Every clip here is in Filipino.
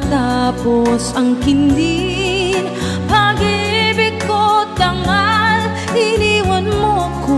Matapos ang kindin, pag-ibig ko tangal, iniwan mo ko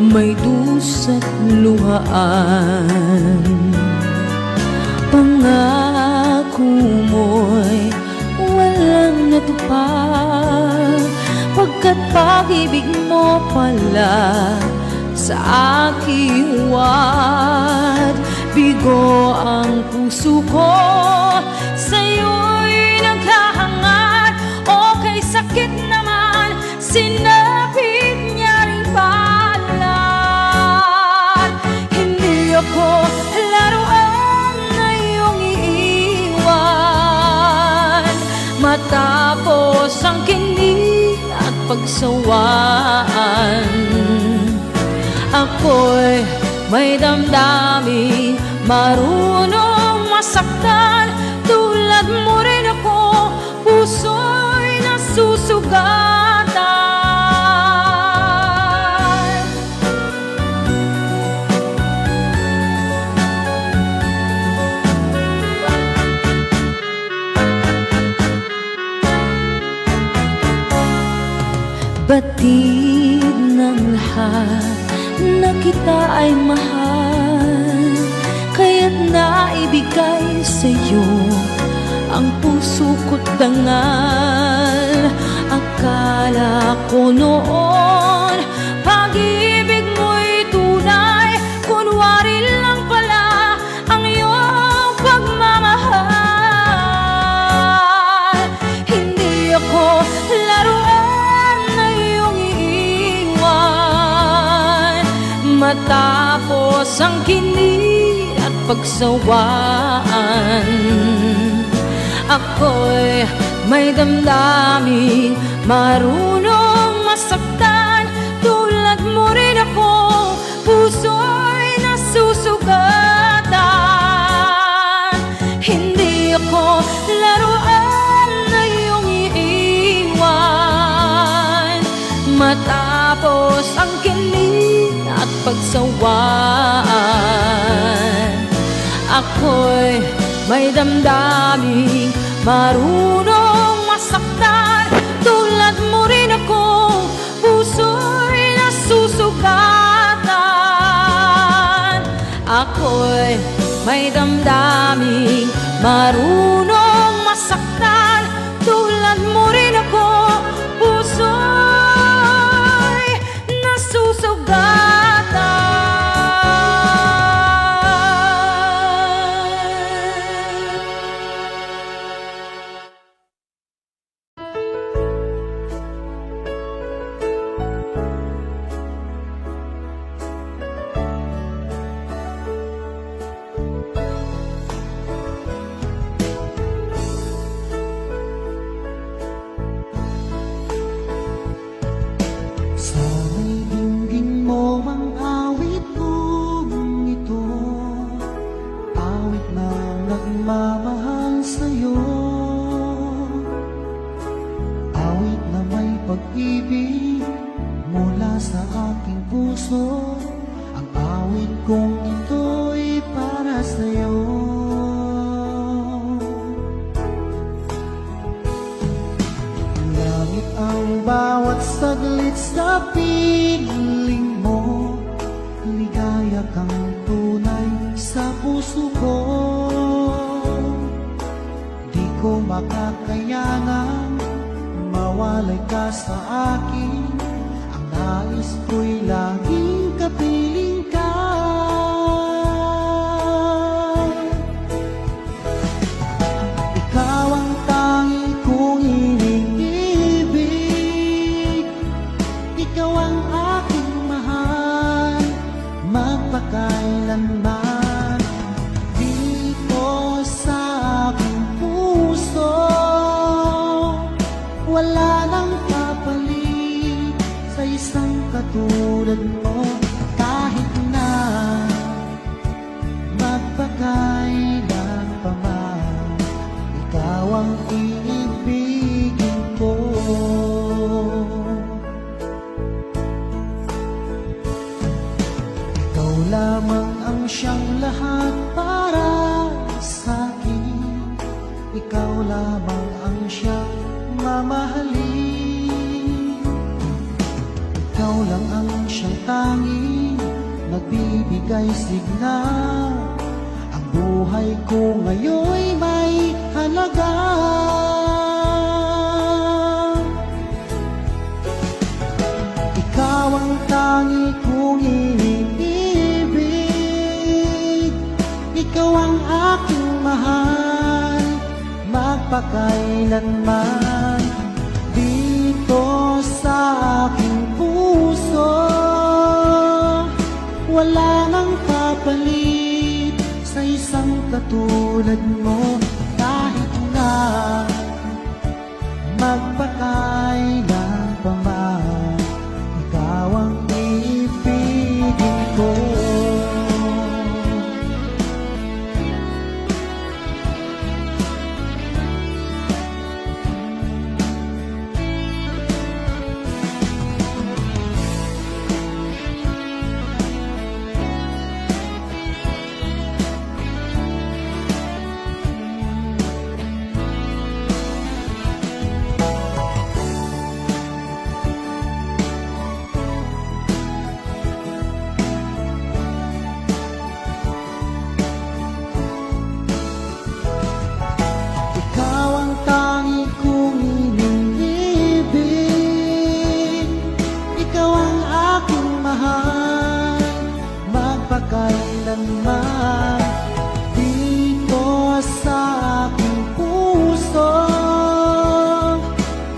may dusa't luhaan. Pangako mo'y walang natupad, pagkat pag-ibig mo pala sa aking huwad. Bigo ang puso ko, sa'yo'y naghahangad. O kay sakit naman, sinapit niya rin palad. Hindi ako laruan na iyong iiwan. Matapos ang kini at pagsawaan, ako'y may damdaming marunong masaktan. Tulad mo rin ako, puso'y nasusugatan. Batid ng lahat na kita ay mahal, kaya't naibigay sa'yo ang puso ko't dangal. Akala ko noon pag-ibig mo'y tunay, kunwari lang pala ang iyong pagmamahal. Hindi ako laruan na iyong iiwan. Matapos ang kini at pagsawaan, ako'y may damdaming marunong masaktan. Tulad mo rin ako, puso'y nasusugatan. Hindi ako laruan na iyong iiwan. Matapos ang kini at pagsawaan, ako'y may damdaming marunong masaktan. Tulad mo rin ako, puso'y nasusugatan. Ako'y may damdaming marunong masaktan. Tulad mo rin ako, puso'y nasusugatan. Nagmamahal sa'yo, awit na may pag-ibig mula sa aking puso. Ang awit kong ito'y para sa'yo. Langit ang bawat saglit sa piling mo, ligaya kang tunay sa puso ko. Ko makakayangan mawalay ka sa akin. Ang nais ko'y laging kapiling ka. Ikaw ang tanging kong iniibig, ikaw ang aking mahal magpakailanman. Wala nang kapalit sa isang katulad mo. Kahit na magpakailan pa man, ikaw ang iibigin ko. Ikaw lamang ang siyang lahat para sa'kin. Ikaw mamahalin. Ikaw lang ang siyang tanging nagbibigay sigla. Ang buhay ko ngayon'y may halaga. Ikaw ang tangi kong iniibig. Ikaw ang aking mahal, magpakailanman. Dito sa aking puso, wala nang kapalit sa isang katulad mo. Kahit na magpakailan pa man, ikaw ang iibigin ko. Ikaw ang tangi kong iniibig. Ikaw ang aking mahal, magpakailanman. Dito sa aking puso,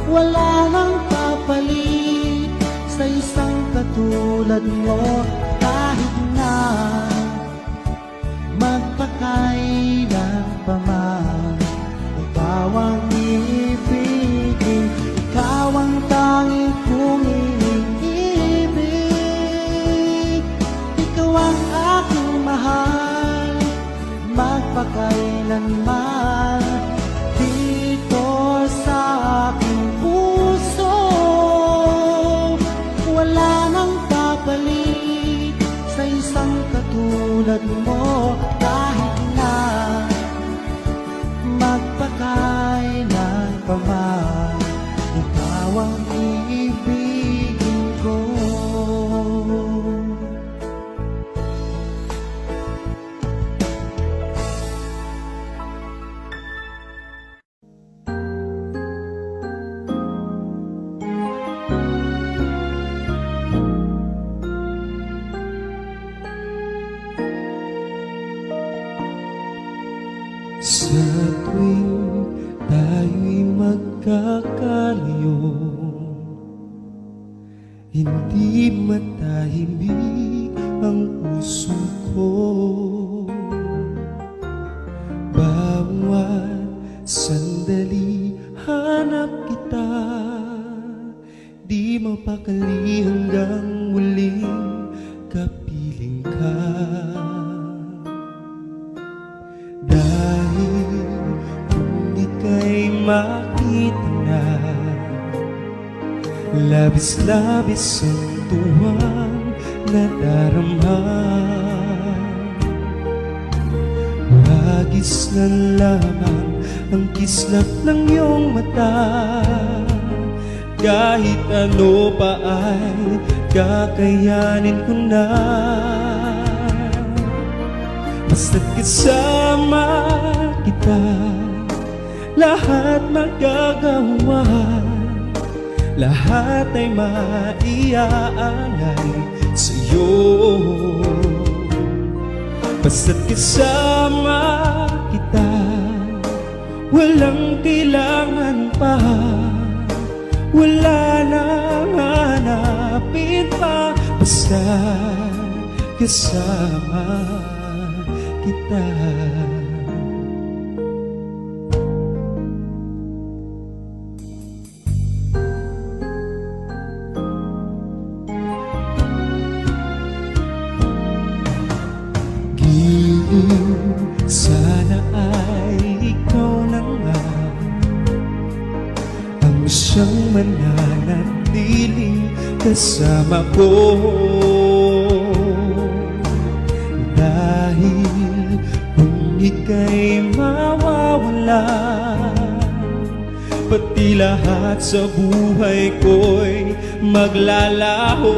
wala nang kapalit sa isang katulad mo. Kahit na magpakailan pa man, ikaw ang iibigin. Ikaw ang tanging kong iniibig. Ikaw ang aking mahal, magpakailanman. Dito sa aking puso, wala nang kapalit sa isang katulad mo. Kahit na magpakailan pa man, ikaw ang iibigin ko. Sa tuwing tayo'y magkakalayo, hindi matahimik ang puso ko. Bawat sandali hanap kita, di mapakali hanggang muling kapiling ka. Dahil kung ika'y makita na, labis-labis ang tuwang nadarama. Hagis na lamang ang kislap ng iyong mata. Kahit ano pa ay kakayanin ko na. Basta't kasama kita, lahat magagawa, lahat ay maiaalay sa'yo. Basta't kasama kita, walang kailangan pa, wala nang hanapin pa. Basta't kasama kita. Sana ay ikaw na nga ang siyang mananatiling kasama ko. Dahil kung ika'y mawawala, Pati lahat sa buhay ko'y maglalaho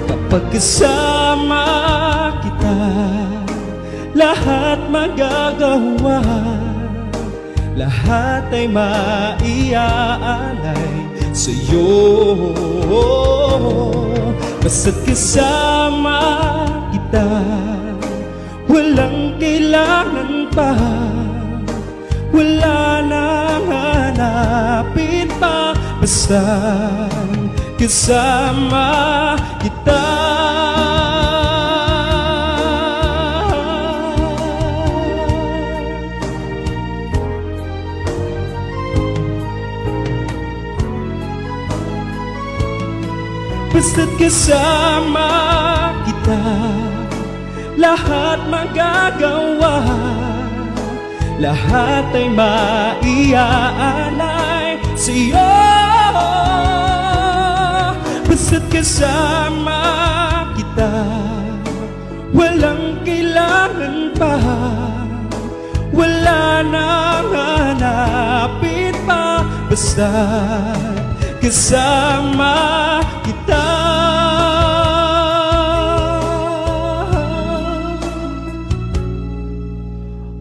kapag kasama kita. Lahat magagawa, lahat ay maiaalay sa'yo. Basta't kasama kita, walang kailangan pa, wala nang hanapin pa. Basta kasama kita. Basta't kasama kita, lahat magagawa, lahat ay maiaalay sa'yo. Basta't kasama kita, walang kailangan pa, wala nang hanapin pa. Basta't kasama kita.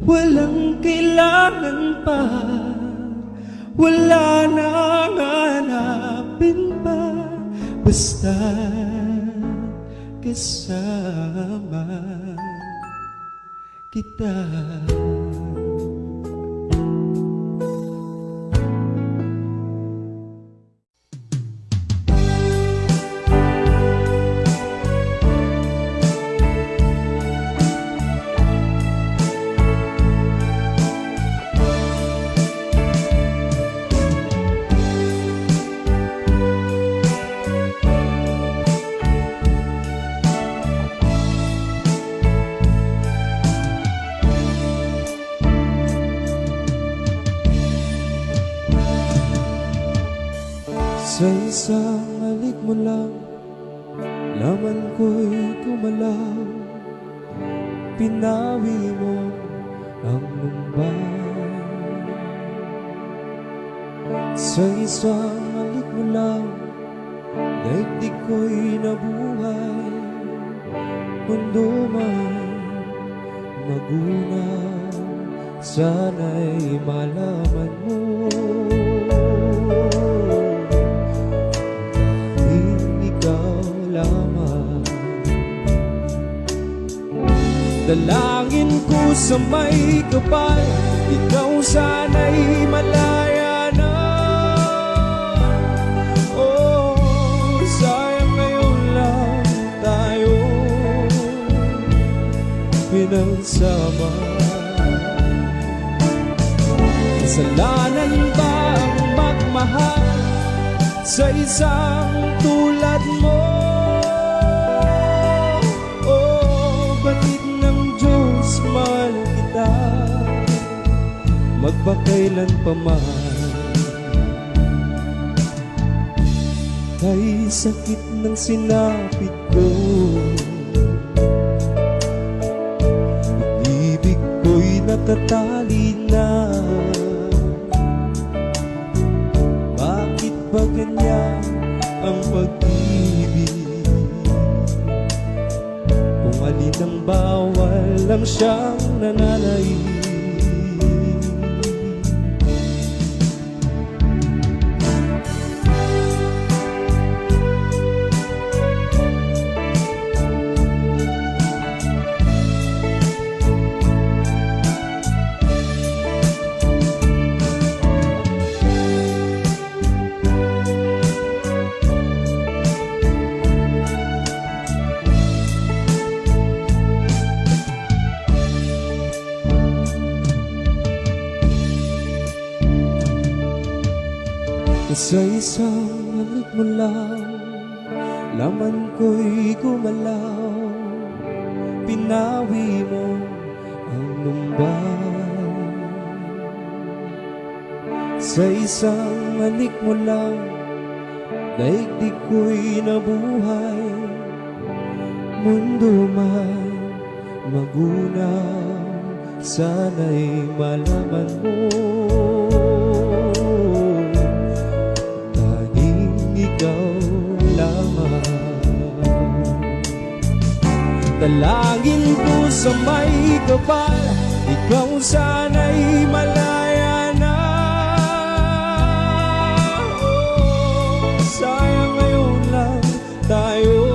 Walang kailangan pa, wala nang hanapin pa. Basta kasama kita. Sa isang halik mo lang, laman ko'y gumalaw. Pinawi mo ang lumbay. Sa isang halik mo lang, daigdig ko'y nabuhay. Mundo man magunaw, sana'y malaman mo. Dalangin ko sa may kapal, ikaw sana'y malaya na. Oh, sayang ngayon lang tayo pinagsama. Kasalanan ba ang magmahal sa isang tulad mo? Mahal kita, magpakailan pa man. Kay sakit ng sinapit ko, ibig ko'y natatali na. Bakit ba ganyan ang pag-ibig? Kung alin ang bawal lang siyang nananaig. Sa isang halik mo lang, laman ko'y gumalaw. Pinawi mo ang lumbay. Sa isang halik mo lang, daigdig ko'y nabuhay. Mundo man magunaw, sana'y malaman mo. sa may kapal, ikaw sana'y malaya na. Oh, sayang ngayon lang tayo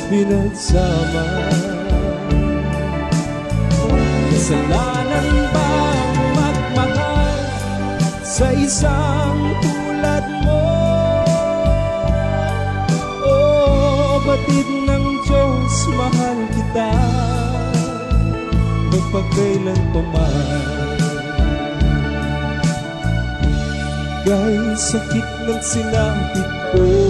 pinagsama. Kasalanan bang magmahal sa isang tulad mo? Oh, batid ng Diyos, mahal kita magpagkailan pa man. Kay sakit ng sinapit ko,